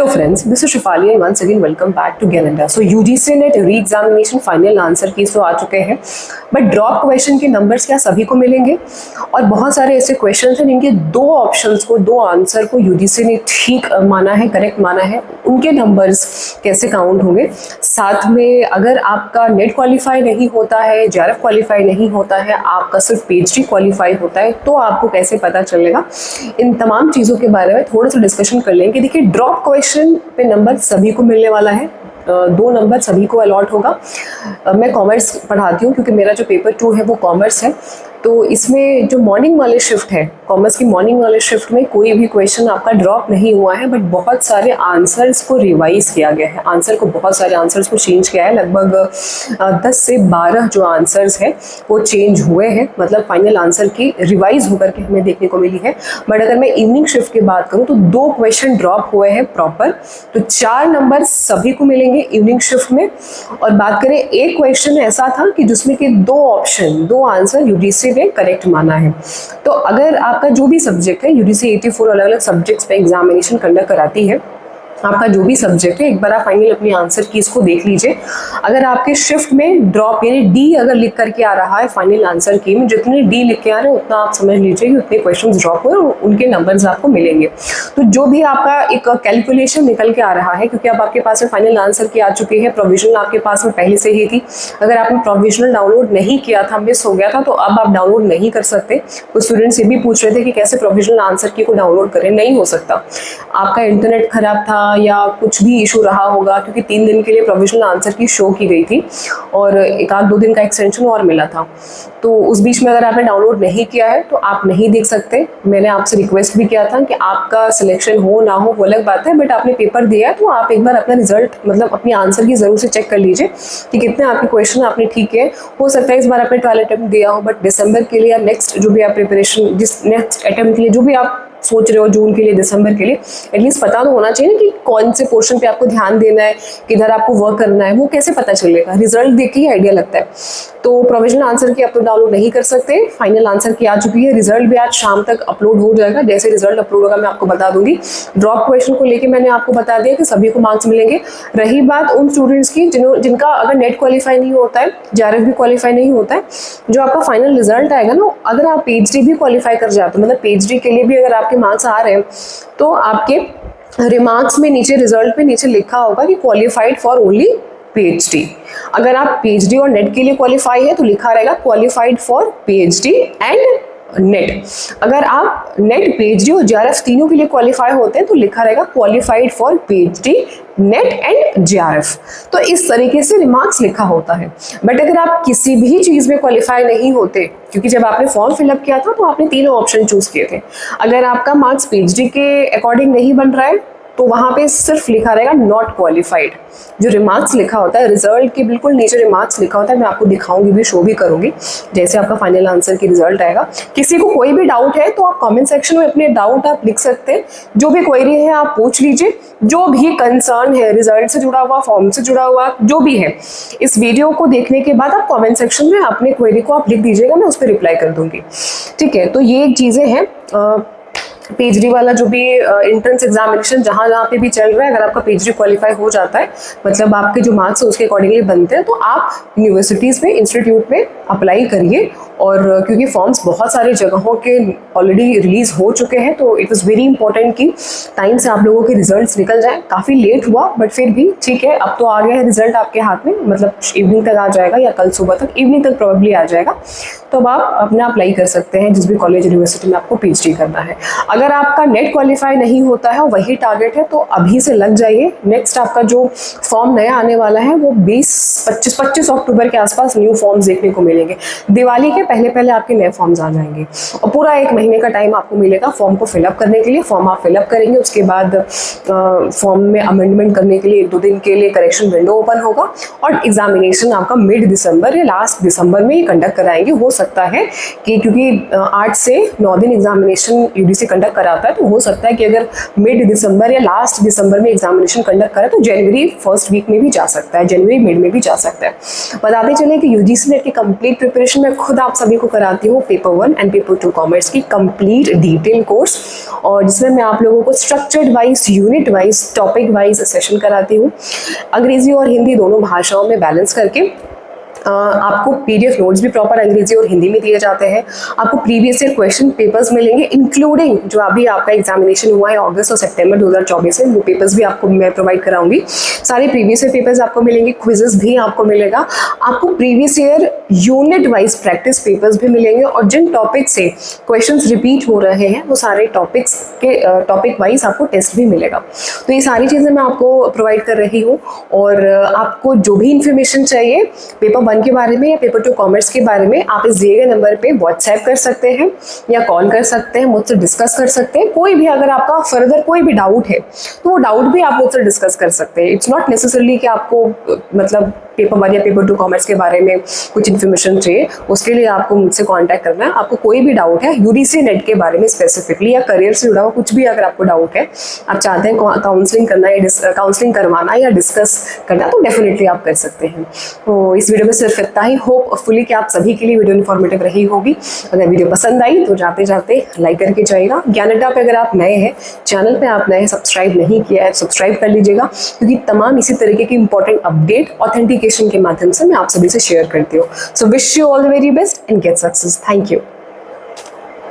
Hello friends, this is Shefali and once again welcome back to Gen India. So UGC NET re-examination final answer keys तो आ चुके हैं, but drop question के numbers क्या सभी को मिलेंगे? और बहुत सारे ऐसे क्वेश्चन हैं जिनके दो ऑप्शंस को, दो आंसर को यूजीसी ने ठीक माना है, करेक्ट माना है, उनके नंबर्स कैसे काउंट होंगे? साथ में अगर आपका नेट क्वालिफाई नहीं होता है, जेआरएफ क्वालिफाई नहीं होता है, आपका सिर्फ पीएचडी क्वालिफाई होता है, तो आपको कैसे पता चलेगा? इन तमाम चीज़ों के बारे में थोड़ा सा डिस्कशन कर लेंगे। देखिए, ड्रॉप क्वेश्चन पे नंबर सभी को मिलने वाला है, 2 नंबर सभी को अलॉट होगा। मैं कॉमर्स पढ़ाती हूँ क्योंकि मेरा जो पेपर 2 है वो कॉमर्स है, तो इसमें जो मॉर्निंग वाले शिफ्ट है, कॉमर्स की मॉर्निंग वाले शिफ्ट में कोई भी क्वेश्चन आपका ड्रॉप नहीं हुआ है, बट बहुत सारे आंसर्स को रिवाइज किया गया है, बहुत सारे आंसर्स को चेंज किया है। लगभग 10 से 12 जो आंसर्स है वो चेंज हुए हैं, मतलब फाइनल आंसर की रिवाइज होकर के हमें देखने को मिली है। बट अगर मैं इवनिंग शिफ्ट की बात करूँ तो 2 क्वेश्चन ड्रॉप हुए हैं प्रॉपर, तो 4 नंबर सभी को मिलेंगे इवनिंग शिफ्ट में। और बात करें, एक क्वेश्चन ऐसा था कि जिसमें कि 2 आंसर यूजीसी ने करेक्ट माना है। तो अगर आपका जो भी सब्जेक्ट है, यूजीसी 84 अलग अलग सब्जेक्ट्स पे एग्जामिनेशन कंडक्ट कराती है, आपका जो भी सब्जेक्ट है, एक बार आप फाइनल अपनी आंसर की इसको देख लीजिए। अगर आपके शिफ्ट में ड्रॉप यानी डी अगर लिख करके आ रहा है फाइनल आंसर की में, जितने डी लिख के आ रहे हैं उतना आप समझ लीजिए कि उतने क्वेश्चंस ड्रॉप हुए और उनके नंबर्स आपको मिलेंगे। तो जो भी आपका एक कैलकुलेशन निकल के आ रहा है, क्योंकि अब आपके पास में फाइनल आंसर की आ चुकी है, प्रोविजनल आपके पास में पहले से ही थी। अगर आपने प्रोविजनल डाउनलोड नहीं किया था, मिस हो गया था, तो अब आप डाउनलोड नहीं कर सकते। कुछ स्टूडेंट्स ये भी पूछ रहे थे कि कैसे प्रोविजनल आंसर की को डाउनलोड करें। नहीं हो सकता, आपका इंटरनेट खराब था या कुछ भी इशू रहा होगा, क्योंकि 3 दिन के लिए प्रोविजनल आंसर की शो की गई थी और 1-2 दिन का एक्सटेंशन और मिला था। तो उस बीच में अगर आपने डाउनलोड नहीं किया है तो आप नहीं देख सकते। मैंने आपसे रिक्वेस्ट भी किया था कि आपका सिलेक्शन हो ना हो वो अलग बात है, बट आपने पेपर दिया है तो आप एक बार अपना रिजल्ट, मतलब अपनी आंसर की जरूर से चेक कर लीजिए कि कितने आपके क्वेश्चन आपने ठीक किए। हो सकता है इस बार आपने ट्रायल अटेम्प्ट दिया हो, बट दिसंबर के लिए या नेक्स्ट जो भी आप प्रिपरेशन, जिस नेक्स्ट अटेम्प्ट के लिए जो भी आप सोच रहे हो, जून के लिए, दिसंबर के लिए, एटलीस्ट पता तो होना चाहिए कि कौन से पोर्शन पे आपको ध्यान देना है, किधर आपको वर्क करना है। वो कैसे पता चलेगा? रिजल्ट देख के ही आइडिया लगता है। तो प्रोविजनल आंसर की आप लोग डाउनलोड नहीं कर सकते। फाइनल आंसर की आ चुकी है, रिजल्ट भी आज शाम तक अपलोड हो जाएगा। जैसे रिजल्ट अपलोड होगा मैं आपको बता दूंगी। ड्रॉप क्वेश्चन को लेकर मैंने आपको बता दिया कि सभी को मार्क्स मिलेंगे। रही बात उन स्टूडेंट्स की जिनका अगर नेट क्वालिफाई नहीं होता है, जेआरएफ भी क्वालिफाई नहीं होता है, जो आपका फाइनल रिजल्ट आएगा ना, अगर आप पीएचडी भी क्वालिफाई कर जाते हो, मतलब पीएचडी के लिए भी अगर आपके मार्क्स आ रहे हैं, तो आपके रिमार्क्स में नीचे, रिजल्ट पे नीचे लिखा होगा कि क्वालिफाइड फॉर ओनली पीएचडी। अगर आप पीएचडी और नेट के लिए क्वालिफाई है तो लिखा रहेगा qualified for PhD and net. अगर आप नेट, पीएचडी और जेआरएफ तीनों के लिए क्वालिफाई होते हैं तो लिखा रहेगा qualified for PhD, net and JRF. तो इस तरीके से रिमार्क्स लिखा होता है। बट अगर आप किसी भी चीज़ में क्वालिफाई नहीं होते, क्योंकि जब आपने फॉर्म फिलअप किया था तो आपने 3 ऑप्शन चूज किए थे, अगर आपका मार्क्स पीएचडी के अकॉर्डिंग नहीं बन रहा है तो वहाँ पे सिर्फ लिखा रहेगा नॉट क्वालिफाइड। जो रिमार्क्स लिखा होता है, रिजल्ट के बिल्कुल नीचे रिमार्क्स लिखा होता है, मैं आपको दिखाऊंगी भी, शो भी करूंगी जैसे आपका फाइनल आंसर की रिजल्ट आएगा। किसी को कोई भी डाउट है तो आप कमेंट सेक्शन में अपने डाउट आप लिख सकते हैं। जो भी क्वेरी है आप पूछ लीजिए, जो भी कंसर्न है रिजल्ट से जुड़ा हुआ, फॉर्म से जुड़ा हुआ, जो भी है, इस वीडियो को देखने के बाद आप कॉमेंट सेक्शन में अपने क्वेरी को आप लिख दीजिएगा, मैं उस पर रिप्लाई कर दूंगी। ठीक है, तो ये चीज़ें हैं। पीएचडी वाला जो भी एंट्रेंस एग्जामिनेशन जहाँ पे भी चल रहा है, अगर आपका पीएचडी क्वालिफाई हो जाता है, मतलब आपके जो मार्क्स है उसके अकॉर्डिंगली बनते हैं, तो आप यूनिवर्सिटीज़ में, इंस्टीट्यूट में अप्लाई करिए। और क्योंकि फॉर्म्स बहुत सारी जगहों के ऑलरेडी रिलीज़ हो चुके हैं, तो इट वॉज़ वेरी इंपॉर्टेंट कि टाइम से आप लोगों के रिजल्ट्स निकल जाएं। काफ़ी लेट हुआ बट फिर भी ठीक है, अब तो आ गया है रिजल्ट आपके हाथ में, मतलब इवनिंग तक आ जाएगा या कल सुबह तक, इवनिंग तक प्रोबेबली आ जाएगा। तो अब आप अपना अप्लाई कर सकते हैं जिस भी कॉलेज, यूनिवर्सिटी में आपको पीएचडी करना है। अगर आपका नेट क्वालिफाई नहीं होता है, वही टारगेट है, तो अभी से लग जाइए। नेक्स्ट आपका जो फॉर्म नया आने वाला है वो 25 अक्टूबर के आसपास न्यू फॉर्म्स देखने को मिलेंगे। दिवाली के पहले आपके नए फॉर्म्स आ जाएंगे और पूरा 1 महीने का टाइम आपको मिलेगा फॉर्म को फिलअप करने के लिए। फॉर्म आप फिलअप करेंगे, उसके बाद फॉर्म में अमेंडमेंट करने के लिए 1-2 दिन के लिए करेक्शन विंडो ओपन होगा और एग्जामिनेशन आपका मिड दिसंबर या लास्ट दिसंबर में ही कंडक्ट कराएंगे। हो सकता है कि क्योंकि 8 से 9 दिन एग्जामिनेशन यूजीसी कंडक्ट कराता है, तो हो सकता है कि अगर मिड दिसंबर या लास्ट दिसंबर में एग्जामिनेशन कंडक्ट करे तो जनवरी फर्स्ट वीक में भी जा सकता है, जनवरी मिड में भी जा सकता है। बताते चले कि यूजीसी नेट की कंप्लीट प्रिपरेशन मैं खुद आप आप सभी को कराती हूँ पेपर 1 एंड पेपर 2 कॉमर्स की कंप्लीट डिटेल कोर्स, और जिसमें मैं आप लोगों को structured wise, unit wise, topic wise session कराती हूँ, अंग्रेजी और हिंदी दोनों भाषाओं में बैलेंस करके। आपको पीडीएफ नोट्स भी प्रॉपर अंग्रेजी और हिंदी में दिए जाते हैं। आपको प्रीवियस ईयर क्वेश्चन पेपर्स मिलेंगे, इंक्लूडिंग जो अभी आपका एग्जामिनेशन हुआ है अगस्त और सितंबर 2024 में, वो पेपर्स भी आपको मैं प्रोवाइड कराऊंगी। सारे प्रीवियस ईयर पेपर्स आपको मिलेंगे, क्विजेस भी आपको मिलेगा, आपको previous year unit wise practice papers भी मिलेंगे, और जिन टॉपिक से क्वेश्चन रिपीट हो रहे हैं वो सारे टॉपिक्स के टॉपिक वाइज आपको टेस्ट भी मिलेगा। तो ये सारी चीज़ें मैं आपको प्रोवाइड कर रही हूँ, और आपको जो भी इंफॉर्मेशन चाहिए पेपर 1 के बारे में या पेपर 2 कॉमर्स के बारे में, आप इस दिए गए नंबर पे व्हाट्सएप कर सकते हैं या कॉल कर सकते हैं, मुझसे डिस्कस कर सकते हैं। कोई भी अगर आपका फर्दर कोई भी डाउट है तो वो डाउट भी आप मुझसे डिस्कस कर सकते हैं। इट्स नॉट नेसेसरली कि आपको मतलब पेपर 1 या पेपर 2 कॉमर्स के बारे में कुछ इन्फॉर्मेशन चाहिए, उसके लिए आपको मुझसे कांटेक्ट करना है। आपको कोई भी डाउट है यूडीसी नेट के बारे में स्पेसिफिकली, या करियर से जुड़ा हुआ कुछ भी अगर आपको डाउट है, आप चाहते हैं काउंसलिंग करना या काउंसलिंग करवाना या डिस्कस करना, तो डेफिनेटली आप कर सकते हैं। तो इस वीडियो में सिर्फ इतना ही। होपफुली कि आप सभी के लिए वीडियो इन्फॉर्मेटिव रही होगी। अगर वीडियो पसंद आई तो जाते जाते लाइक करके जाइएगा। ज्ञान अड्डा पे अगर आप नए हैं, चैनल पे आप नए हैं, सब्सक्राइब नहीं किया है, सब्सक्राइब कर लीजिएगा, क्योंकि तमाम इसी तरीके की इंपॉर्टेंट अपडेट ऑथेंटिकेशन के माध्यम से मैं आप सभी से शेयर करती हूँ। So wish you all the very best and get success. Thank you.